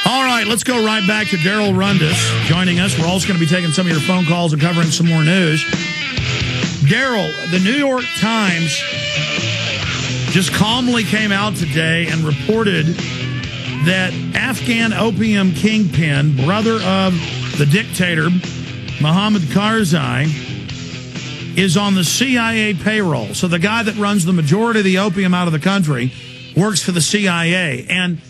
All right, let's go right back to Darrel Rundus joining us. We're also going to be taking some of your phone calls and covering some more news. Darrel, the New York Times just calmly came out today and reported that Afghan opium kingpin, brother of the dictator, Mohammad Karzai, is on the CIA payroll. So the guy that runs the majority of the opium out of the country works for the CIA. And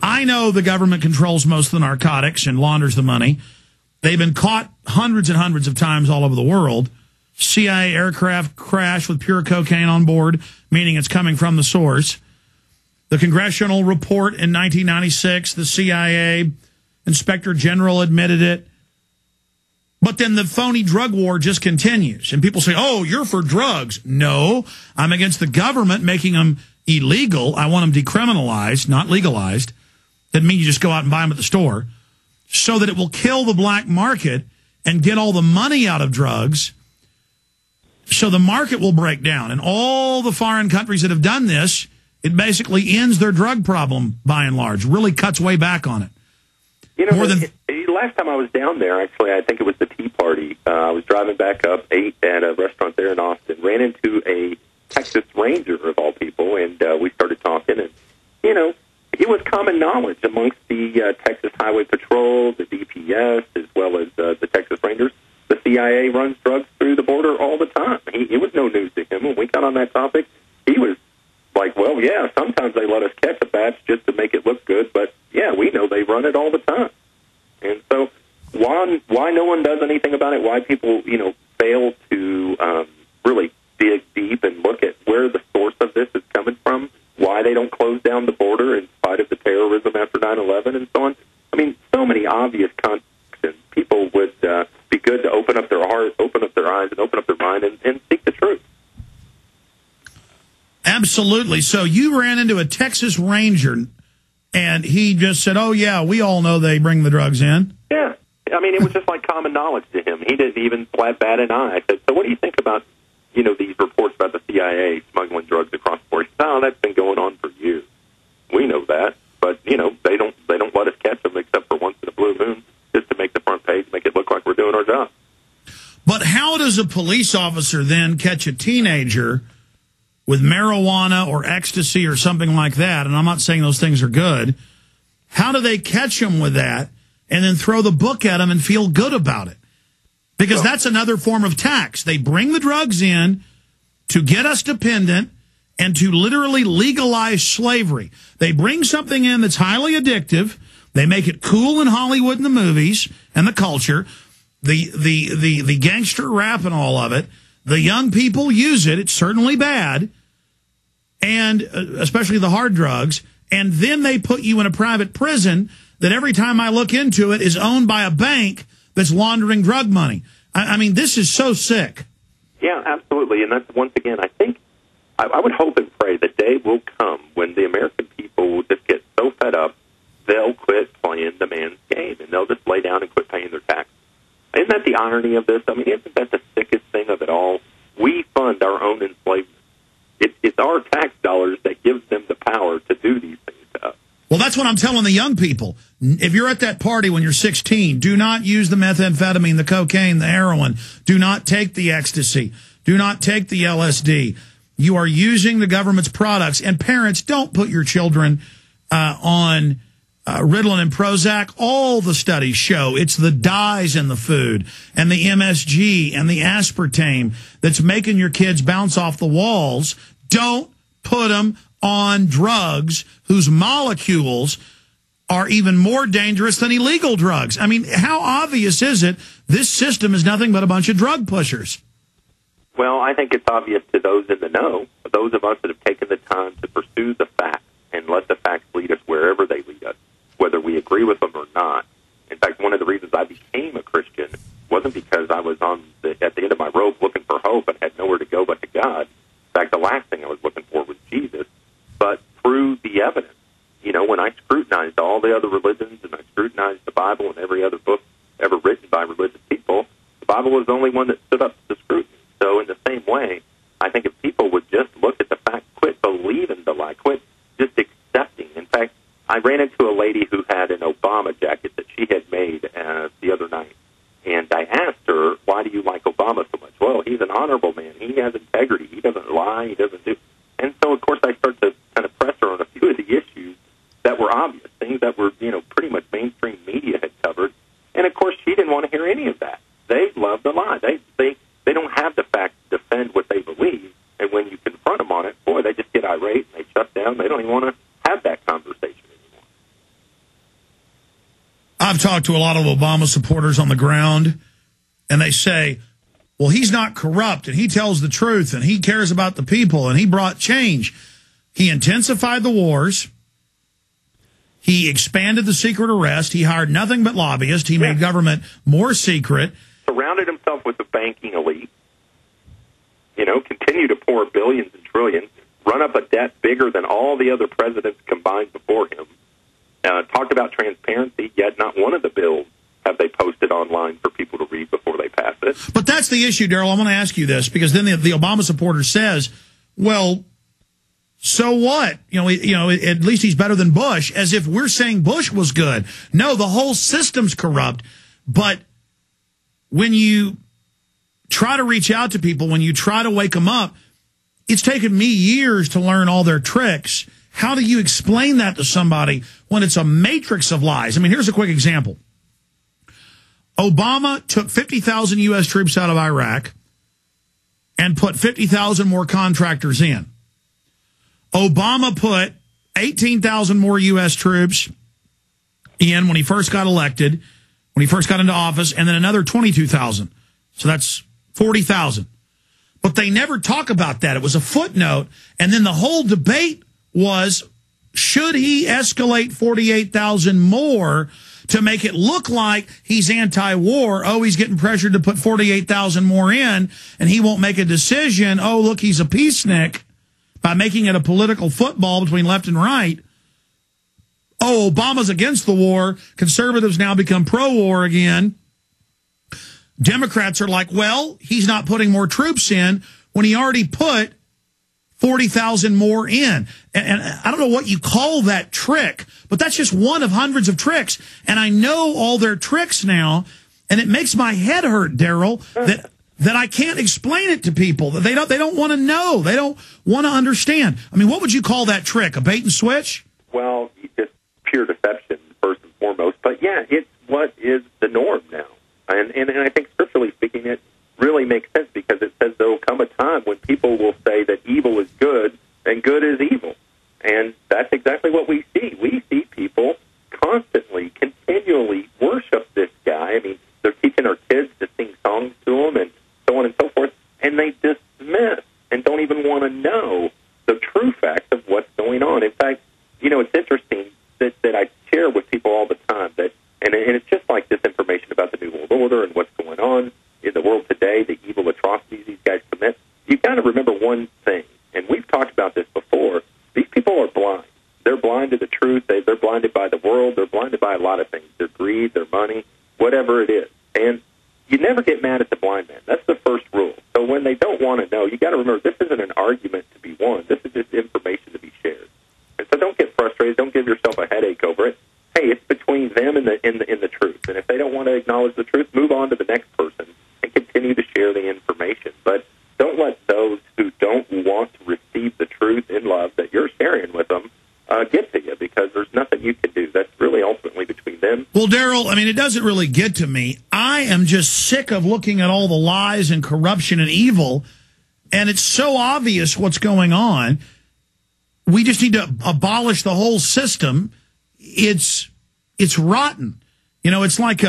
I know the government controls most of the narcotics and launders the money. They've been caught hundreds and hundreds of times all over the world. CIA aircraft crash with pure cocaine on board, meaning it's coming from the source. The congressional report in 1996, the CIA inspector general admitted it. But then the phony drug war just continues. And people say, oh, you're for drugs. No, I'm against the government making them illegal. I want them decriminalized, not legalized. That means you just go out and buy them at the store. So that it will kill the black market and get all the money out of drugs. So the market will break down. And all the foreign countries that have done this, it basically ends their drug problem by and large. Really cuts way back on it. You know, last time I was down there, actually, I think it was the Tea Party. I was driving back up, ate at a restaurant there in Austin, ran into a Texas Ranger, of all people, and we started talking. And, you know, it was common knowledge amongst the Texas Highway Patrol, the DPS, as well as the Texas Rangers. The CIA runs drugs through the border all the time. It was no news to him. When we got on that topic, he was like, well, yeah, sometimes they let us catch a batch just to make it look good, but, yeah, we know they run it all the time. And so why no one does anything about it, why people, you know, fail to really dig deep and look at where the source of this is coming from, why they don't close down the border in spite of the terrorism after 9/11 and so on. I mean, so many obvious consequences. People would be good to open up their heart, open up their eyes, and open up their mind and seek the truth. Absolutely. So you ran into a Texas Ranger, and he just said, oh, yeah, we all know they bring the drugs in. Yeah. I mean, it was just like common knowledge to him. He didn't even bat an eye. I said, so what do you think about, you know, these reports about the CIA smuggling drugs across the border? He said, oh, that's been going on for years. We know that. But, you know, they don't let us catch them except for once in a blue moon just to make the front page, make it look like we're doing our job. But how does a police officer then catch a teenager with marijuana or ecstasy or something like that? And I'm not saying those things are good. How do they catch them with that and then throw the book at them and feel good about it? Because that's another form of tax. They bring the drugs in to get us dependent and to literally legalize slavery. They bring something in that's highly addictive. They make it cool in Hollywood and the movies and the culture, the gangster rap and all of it. The young people use it. It's certainly bad, and especially the hard drugs. And then they put you in a private prison that every time I look into it is owned by a bank that's laundering drug money. I mean, this is so sick. Yeah, absolutely. And that's, once again, I think, I would hope and pray the day will come when the American people will just get so fed up, they'll quit playing the man's game, and they'll just lay down and quit paying their taxes. Isn't that the irony of this? I mean, isn't that the sickest thing of it all? We fund our own enslavement. It's our tax dollars that gives them the power to do these things to us. Well, that's what I'm telling the young people. If you're at that party when you're 16, do not use the methamphetamine, the cocaine, the heroin. Do not take the ecstasy. Do not take the LSD. You are using the government's products. And parents, don't put your children on Ritalin and Prozac. All the studies show it's the dyes in the food and the MSG and the aspartame that's making your kids bounce off the walls. Don't put them on drugs whose molecules are even more dangerous than illegal drugs. I mean, how obvious is it this system is nothing but a bunch of drug pushers? Well, I think it's obvious to those in the know, those of us that have taken the time to pursue the facts and let the facts lead us wherever they lead us, whether we agree with them or not. In fact, one of the reasons I became a Christian wasn't because I was at the end of my rope looking for hope and had nowhere to go but to God. In fact, the last thing I was looking for was Jesus. But through the evidence, you know, when I scrutinized all the other religions and I scrutinized the Bible and every other book ever written by religious people, the Bible was the only one that stood up to scrutiny. So in the same way, I think if people would just look at the fact, quit believing the lie, quit just accepting. In fact, I ran into a lady who who had an Obama jacket that she had made the other night. And I asked her, why do you like Obama so much? Well, he's an honorable man. He has integrity. He doesn't lie. He doesn't do... And so, of course, I started to kind of press her on a few of the issues that were obvious, things that were, pretty much mainstream media had covered. And, of course, she didn't want to hear any of that. They love the lie. They don't have the facts to defend what they believe. And when you confront them on it, boy, they just get irate and they shut down. They don't even want to have that conversation anymore. I've talked to a lot of Obama supporters on the ground, and they say, well, he's not corrupt, and he tells the truth, and he cares about the people, and he brought change. He intensified the wars. He expanded the secret arrest. He hired nothing but lobbyists. He made government more secret. Surrounded himself with the banking elite. Continue to pour billions and trillions. Run up a debt bigger than all the other presidents combined before him. Talked about transparency, yet not one of the bills have they posted online for people to read before they pass it. But that's the issue, Darrell. I'm going to ask you this, because then the Obama supporter says, well, so what? At least he's better than Bush, as if we're saying Bush was good. No, the whole system's corrupt. But when you try to reach out to people, when you try to wake them up, it's taken me years to learn all their tricks. How do you explain that to somebody when it's a matrix of lies? I mean, here's a quick example. Obama took 50,000 U.S. troops out of Iraq and put 50,000 more contractors in. Obama put 18,000 more U.S. troops in when he first got elected, when he first got into office, and then another 22,000. So that's 40,000. But they never talk about that. It was a footnote. And then the whole debate was, should he escalate 48,000 more to make it look like he's anti-war? Oh, he's getting pressured to put 48,000 more in, and he won't make a decision. Oh, look, he's a peacenik by making it a political football between left and right. Oh, Obama's against the war. Conservatives now become pro-war again. Democrats are like, well, he's not putting more troops in when he already put 40,000 more in. And I don't know what you call that trick, but that's just one of hundreds of tricks. And I know all their tricks now, and it makes my head hurt, Darrell, that I can't explain it to people. That they don't want to know. They don't want to understand. I mean, what would you call that trick? A bait and switch? Well, just pure deception, first and foremost. But yeah, it's what is the norm now. And I think scripturally speaking, it really makes sense, because it says there will come a time when people will say that evil is good and good is evil. And that's exactly what we see. We see people constantly, continually worship this guy. I mean, they're teaching our kids to sing songs to him and so on and so forth, and they dismiss and don't even want to know the true facts of what's going on. In fact, it's interesting that I share with people all the time that, and it's just like this information about the New World Order and what's going on in the world today, the evil atrocities these guys commit. You've got to remember one thing, and we've talked about this before. These people are blind. They're blind to the truth. They're blinded by the world. They're blinded by a lot of things, their greed, their money, whatever it is. And you never get mad at the blind man. That's the first rule. So when they don't want to know, you got to remember, this isn't an argument to be won. This is just information to be shared. And so don't get frustrated. Don't give yourself a headache over it. Hey, it's between them and the truth. And if they don't want to acknowledge the truth, move on to the next person and continue to share the information. But don't let those who don't want to receive the truth in love that you're sharing with them get to you, because there's nothing you can do. That's really ultimately between them. Well, Darrell, I mean, it doesn't really get to me. I am just sick of looking at all the lies and corruption and evil, and it's so obvious what's going on. We just need to abolish the whole system. It's rotten. It's like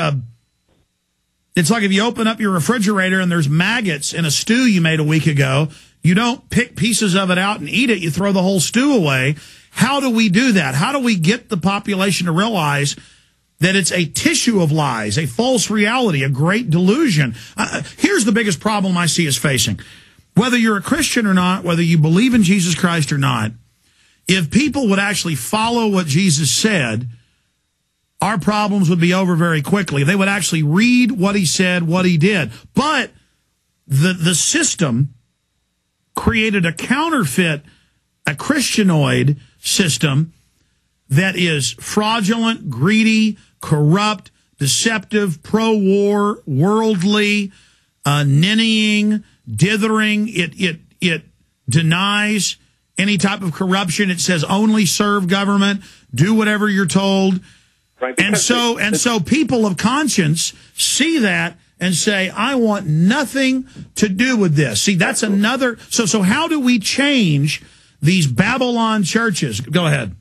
if you open up your refrigerator and there's maggots in a stew you made a week ago. You don't pick pieces of it out and eat it. You throw the whole stew away. How do we do that? How do we get the population to realize that it's a tissue of lies, a false reality, a great delusion? Here's the biggest problem I see us facing. Whether you're a Christian or not, whether you believe in Jesus Christ or not, if people would actually follow what Jesus said, our problems would be over very quickly. They would actually read what he said, what he did. But the system created a counterfeit, a Christianoid system that is fraudulent, greedy, corrupt, deceptive, pro-war, worldly, ninnying, dithering. It denies any type of corruption. It says only serve government, do whatever you're told. Right, and so people of conscience see that and say, I want nothing to do with this. See, that's another. So how do we change these Babylon churches? Go ahead.